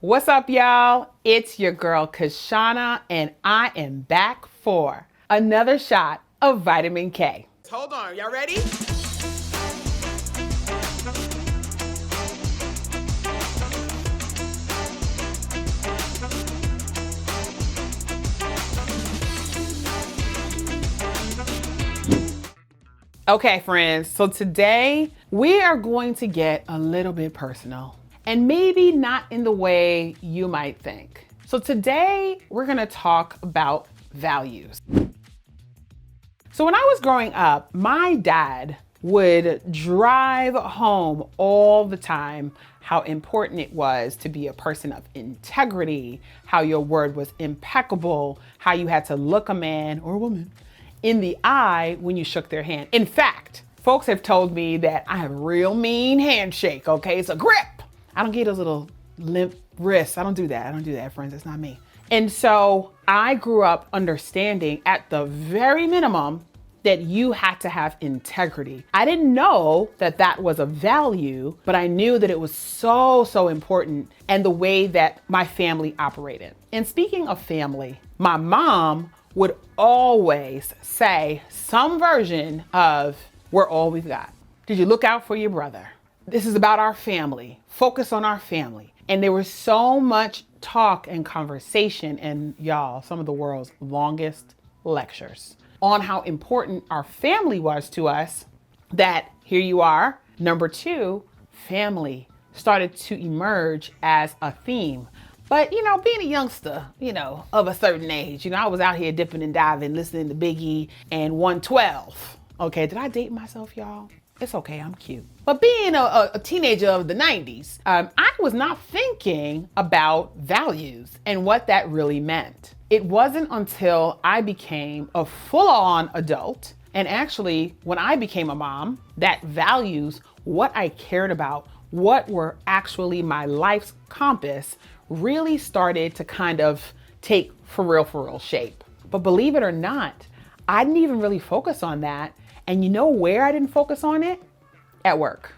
What's up, y'all? It's your girl, Kishshana, and I am back for another shot of vitamin K. Hold on, y'all ready? Okay, friends, so today we are going to get a little bit personal. And maybe not in the way you might think. So today we're gonna talk about values. So when I was growing up, my dad would drive home all the time how important it was to be a person of integrity, how your word was impeccable, how you had to look a man or woman in the eye when you shook their hand. In fact, folks have told me that I have a real mean handshake, okay? It's a grip. I don't get those little limp wrists. I don't do that, friends. It's not me. And so I grew up understanding at the very minimum that you had to have integrity. I didn't know that that was a value, but I knew that it was so important and the way that my family operated. And speaking of family, my mom would always say some version of, "We're all we've got. Did you look out for your brother? This is about our family. Focus on our family." And there was so much talk and conversation and y'all, some of the world's longest lectures on how important our family was to us that here you are. Number two, family started to emerge as a theme. But, being a youngster, of a certain age, I was out here dipping and diving, listening to Biggie and 112. Okay, did I date myself, y'all? It's okay, I'm cute. But being a teenager of the 90s, I was not thinking about values and what that really meant. It wasn't until I became a full-on adult, and actually when I became a mom, that values, what I cared about, what were actually my life's compass, really started to kind of take for real shape. But believe it or not, I didn't even really focus on that. And you know where I didn't focus on it? At work.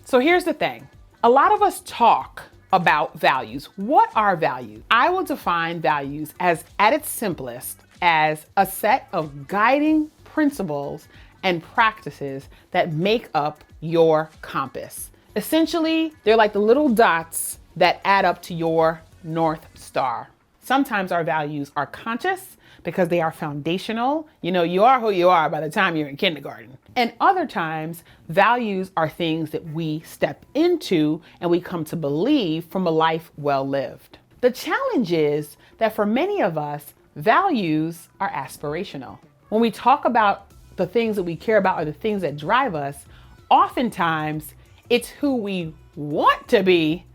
So here's the thing. A lot of us talk about values. What are values? I will define values as, at its simplest, as a set of guiding principles and practices that make up your compass. Essentially, they're like the little dots that add up to your North Star. Sometimes our values are conscious because they are foundational. You are who you are by the time you're in kindergarten. And other times, values are things that we step into and we come to believe from a life well lived. The challenge is that for many of us, values are aspirational. When we talk about the things that we care about or the things that drive us, oftentimes it's who we want to be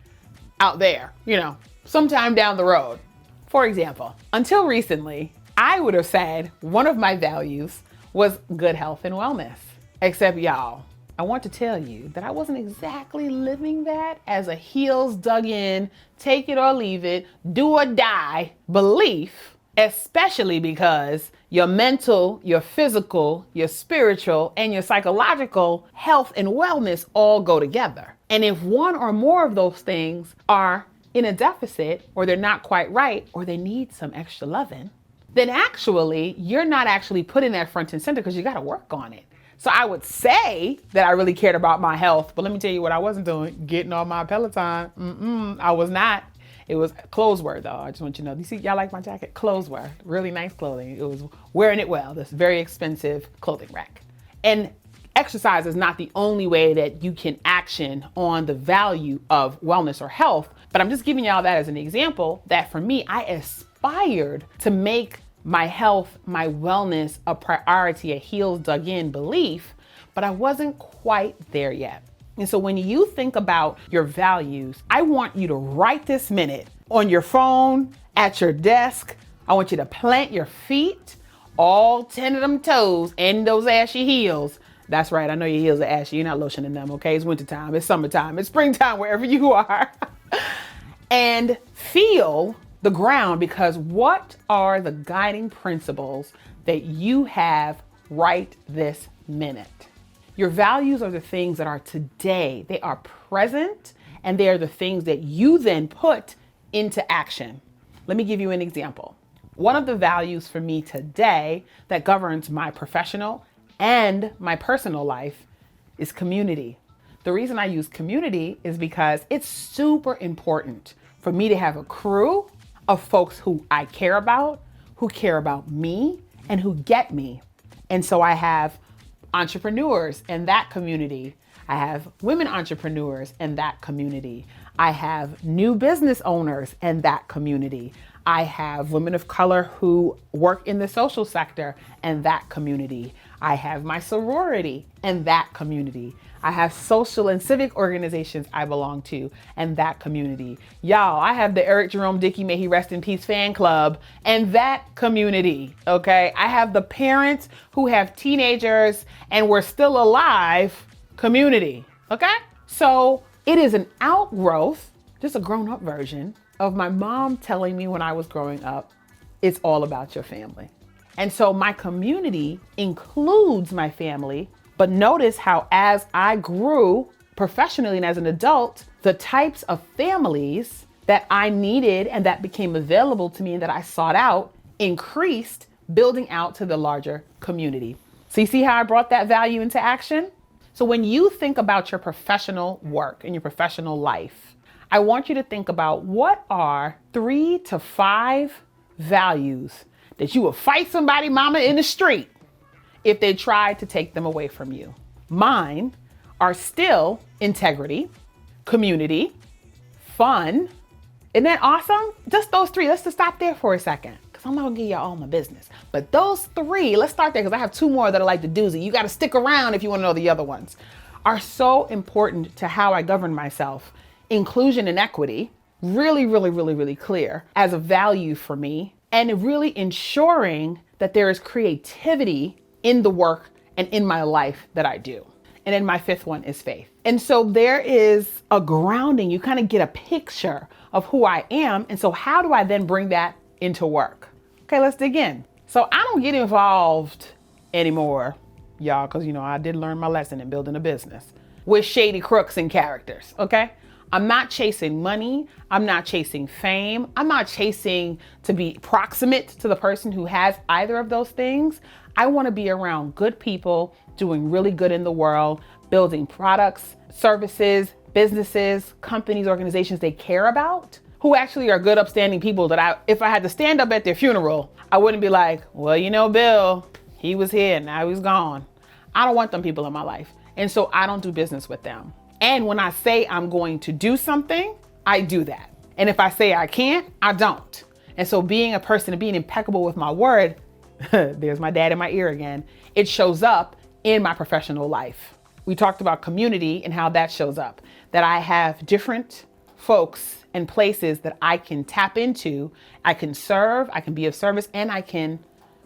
out there, sometime down the road. For example, until recently, I would have said one of my values was good health and wellness. Except y'all, I want to tell you that I wasn't exactly living that as a heels dug in, take it or leave it, do or die belief, especially because your mental, your physical, your spiritual, and your psychological health and wellness all go together. And if one or more of those things are in a deficit, or they're not quite right, or they need some extra loving, then actually you're not actually putting that front and center because you got to work on it. So I would say that I really cared about my health, but let me tell you what I wasn't doing, getting on my Peloton. I was not. It was clothes wear though. I just want you to know. You see, y'all like my jacket? Clothes wear, really nice clothing. It was wearing it well, this very expensive clothing rack. And exercise is not the only way that you can action on the value of wellness or health, but I'm just giving y'all that as an example that for me, I aspired to make my health, my wellness a priority, a heels dug in belief, but I wasn't quite there yet. And so when you think about your values, I want you to right this minute on your phone, at your desk. I want you to plant your feet, all 10 of them toes and those ashy heels. That's right. I know your heels are ashy. You're not lotioning them. Okay. It's wintertime. It's summertime. It's springtime, wherever you are. And feel the ground, because what are the guiding principles that you have right this minute? Your values are the things that are today. They are present, and they are the things that you then put into action. Let me give you an example. One of the values for me today that governs my professional and my personal life is community. The reason I use community is because it's super important for me to have a crew of folks who I care about, who care about me, and who get me. And so I have entrepreneurs in that community. I have women entrepreneurs in that community. I have new business owners in that community. I have women of color who work in the social sector and that community. I have my sorority and that community. I have social and civic organizations I belong to and that community. Y'all, I have the Eric Jerome Dickey, may he rest in peace fan club and that community, okay? I have the parents who have teenagers and we're still alive community, okay? So it is an outgrowth, just a grown-up version of my mom telling me when I was growing up, it's all about your family. And so my community includes my family, but notice how as I grew professionally and as an adult, the types of families that I needed and that became available to me and that I sought out increased, building out to the larger community. So you see how I brought that value into action? So when you think about your professional work and your professional life, I want you to think about what are 3 to 5 values that you will fight somebody, mama, in the street if they tried to take them away from you. Mine are still integrity, community, fun. Isn't that awesome? Just those 3. Let's just stop there for a second because I'm not gonna give y'all all my business. But those 3, let's start there because I have 2 more that are like the doozy. You got to stick around if you want to know the other ones. Are so important to how I govern myself. Inclusion and equity, really, really, really, really clear as a value for me, and really ensuring that there is creativity in the work and in my life that I do. And then my 5th one is faith. And so there is a grounding, you kind of get a picture of who I am. And so how do I then bring that into work? Okay, let's dig in. So I don't get involved anymore, y'all, because I did learn my lesson in building a business with shady crooks and characters, okay? I'm not chasing money. I'm not chasing fame. I'm not chasing to be proximate to the person who has either of those things. I want to be around good people doing really good in the world, building products, services, businesses, companies, organizations they care about, who actually are good, upstanding people that if I had to stand up at their funeral, I wouldn't be like, well, Bill, he was here, now he's gone. I don't want them people in my life. And so I don't do business with them. And when I say I'm going to do something, I do that. And if I say I can't, I don't. And so being a person and being impeccable with my word, there's my dad in my ear again, it shows up in my professional life. We talked about community and how that shows up, that I have different folks and places that I can tap into, I can serve, I can be of service, and I can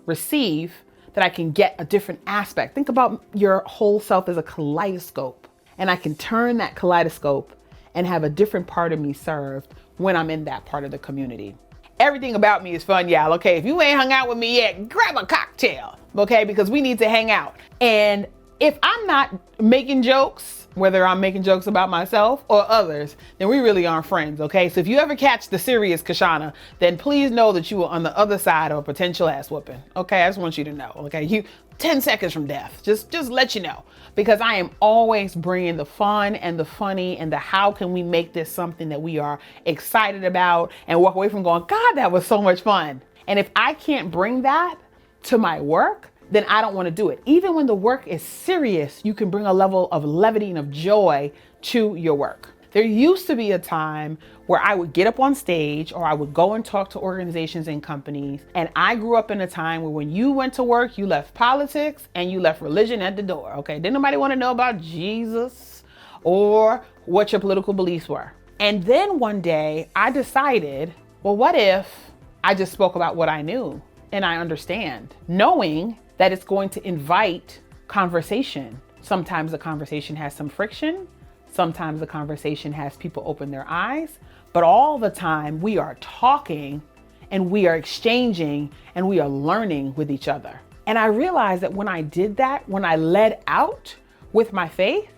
receive, that I can get a different aspect. Think about your whole self as a kaleidoscope. And I can turn that kaleidoscope and have a different part of me served when I'm in that part of the community. Everything about me is fun, y'all. Okay, if you ain't hung out with me yet, grab a cocktail, okay? Because we need to hang out. And if I'm not making jokes, whether I'm making jokes about myself or others, then we really aren't friends, okay? So if you ever catch the serious Kishshana, then please know that you are on the other side of a potential ass whooping, okay? I just want you to know, okay? You 10 seconds from death, just let you know. Because I am always bringing the fun and the funny and the how can we make this something that we are excited about and walk away from going, God, that was so much fun. And if I can't bring that to my work, then I don't want to do it. Even when the work is serious, you can bring a level of levity and of joy to your work. There used to be a time where I would get up on stage or I would go and talk to organizations and companies. And I grew up in a time where when you went to work, you left politics and you left religion at the door. Okay. Didn't nobody want to know about Jesus or what your political beliefs were. And then one day I decided, well, what if I just spoke about what I knew and I understand, knowing that it's going to invite conversation. Sometimes the conversation has some friction. Sometimes the conversation has people open their eyes, but all the time we are talking and we are exchanging and we are learning with each other. And I realized that when I did that, when I led out with my faith,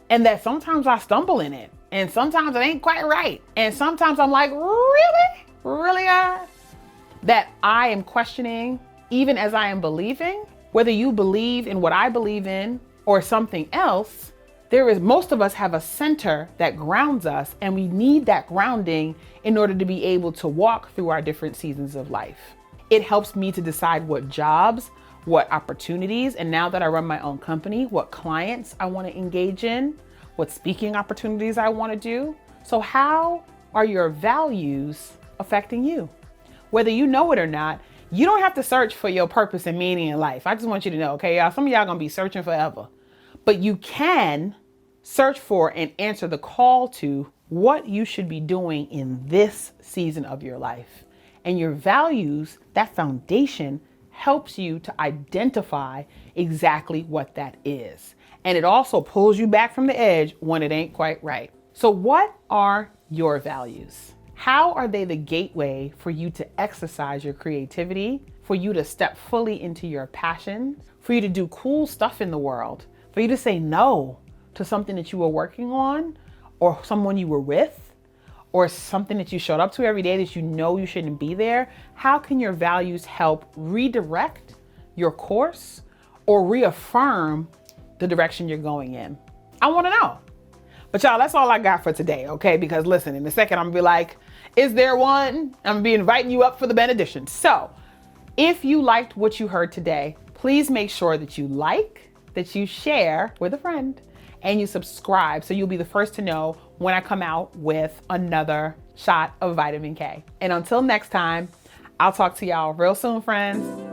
and that sometimes I stumble in it, And sometimes it ain't quite right. And sometimes I'm like, really? Really, God? That I am questioning, even as I am believing, whether you believe in what I believe in or something else, most of us have a center that grounds us, and we need that grounding in order to be able to walk through our different seasons of life. It helps me to decide what jobs, what opportunities, and now that I run my own company, what clients I want to engage in, what speaking opportunities I want to do. So how are your values affecting you? Whether you know it or not, you don't have to search for your purpose and meaning in life. I just want you to know, okay, y'all, some of y'all gonna be searching forever. But you can search for and answer the call to what you should be doing in this season of your life. And your values, that foundation, helps you to identify exactly what that is. And it also pulls you back from the edge when it ain't quite right. So what are your values? How are they the gateway for you to exercise your creativity, for you to step fully into your passions, for you to do cool stuff in the world, for you to say no to something that you were working on, or someone you were with, or something that you showed up to every day that you know you shouldn't be there? How can your values help redirect your course or reaffirm the direction you're going in? I want to know. But y'all, that's all I got for today, okay? Because listen, in a second, I'm gonna be like, is there one? I'm gonna be inviting you up for the benediction. So if you liked what you heard today, please make sure that you like, that you share with a friend, and you subscribe so you'll be the first to know when I come out with another shot of vitamin K. And until next time, I'll talk to y'all real soon, friends.